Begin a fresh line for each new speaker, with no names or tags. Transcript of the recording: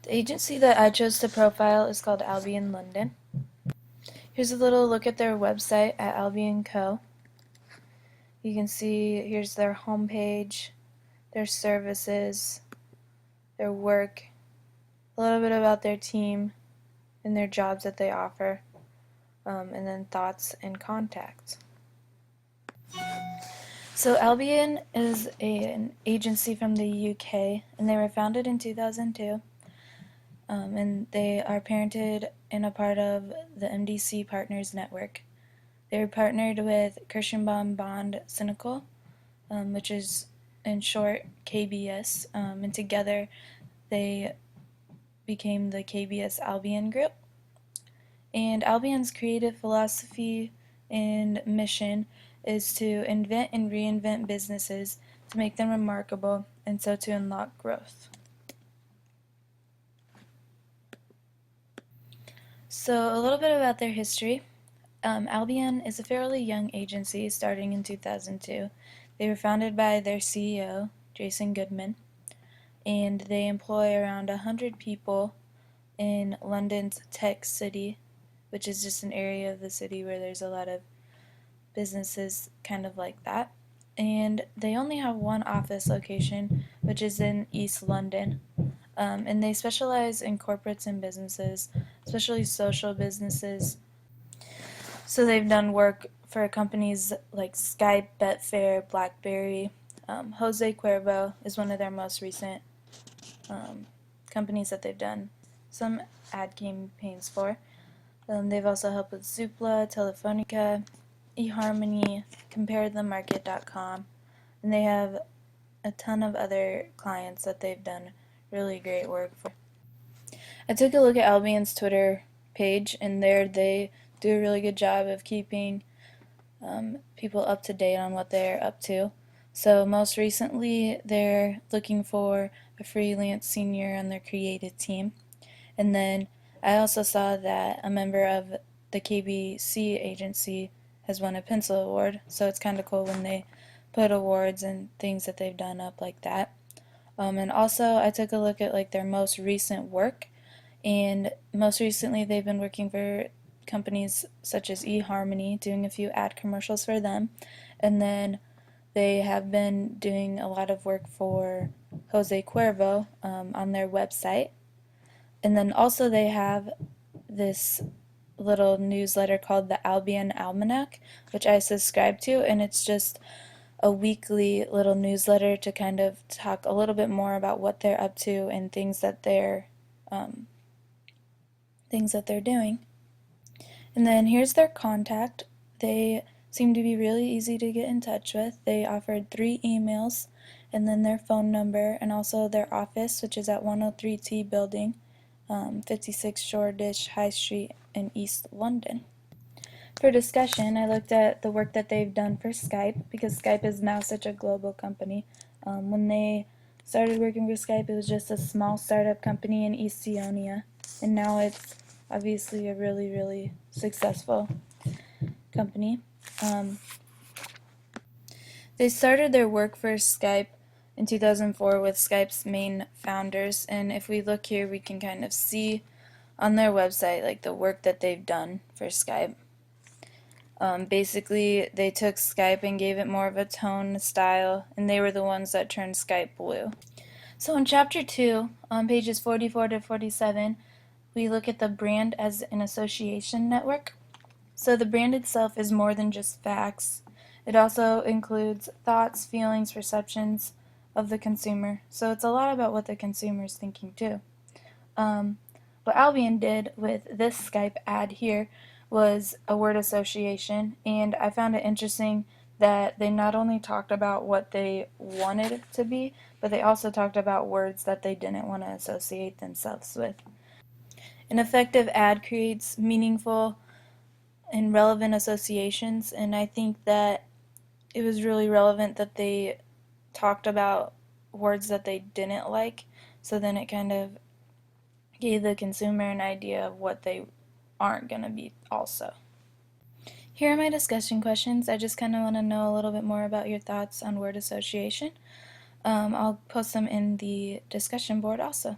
The agency that I chose to profile is called Albion London. Here's a little look at their website at Albion Co. You can see here's their homepage, their services, their work, a little bit about their team and their jobs that they offer, and then thoughts and contacts. So Albion is an agency from the UK, and they were founded in 2002. And they are parented and a part of the MDC Partners Network. They were partnered with Kirschenbaum Bond Cynical, which is in short KBS, and together they became the KBS Albion Group. And Albion's creative philosophy and mission is to invent and reinvent businesses to make them remarkable and so to unlock growth. So a little bit about their history. Albion is a fairly young agency starting in 2002. They were founded by their CEO, Jason Goodman, and they employ around 100 people in London's Tech City, which is just an area of the city where there's a lot of businesses kind of like that. And they only have one office location, which is in East London. And they specialize in corporates and businesses, especially social businesses. So they've done work for companies like Skype, Betfair, BlackBerry. Jose Cuervo is one of their most recent companies that they've done some ad campaigns for. They've also helped with Zoopla, Telefonica, eHarmony, CompareTheMarket.com, and they have a ton of other clients that they've done really great work for. I took a look at Albion's Twitter page, and there they do a really good job of keeping people up to date on what they're up to. So most recently, they're looking for a freelance senior on their creative team. And then I also saw that a member of the KBC agency has won a pencil award, so it's kind of cool when they put awards and things that they've done up like that. And also I took a look at like their most recent work, and most recently they've been working for companies such as eHarmony, doing a few ad commercials for them, and then they have been doing a lot of work for Jose Cuervo on their website. And then also they have this little newsletter called the Albion Almanac, which I subscribe to, and it's just a weekly little newsletter to kind of talk a little bit more about what they're up to and things that they're doing. And then here's their contact. They seem to be really easy to get in touch with. They offered 3 emails, and then their phone number, and also their office, which is at 103T Building, 56 Shoreditch High Street in East London. For discussion, I looked at the work that they've done for Skype, because Skype is now such a global company. When they started working for Skype, it was just a small startup company in Estonia, and now it's obviously a really, really successful company. They started their work for Skype in 2004 with Skype's main founders, and if we look here, we can kind of see on their website like the work that they've done for Skype. Basically, they took Skype and gave it more of a tone, style, and they were the ones that turned Skype blue. So in Chapter 2, on pages 44 to 47, we look at the brand as an association network. So the brand itself is more than just facts. It also includes thoughts, feelings, perceptions of the consumer. So it's a lot about what the consumer is thinking too. What Albion did with this Skype ad here was a word association, and I found it interesting that they not only talked about what they wanted it to be, but they also talked about words that they didn't want to associate themselves with. An effective ad creates meaningful and relevant associations, and I think that it was really relevant that they talked about words that they didn't like, so then it kind of gave the consumer an idea of what they aren't going to be also. Here are my discussion questions. I just kind of want to know a little bit more about your thoughts on word association. I'll post them in the discussion board also.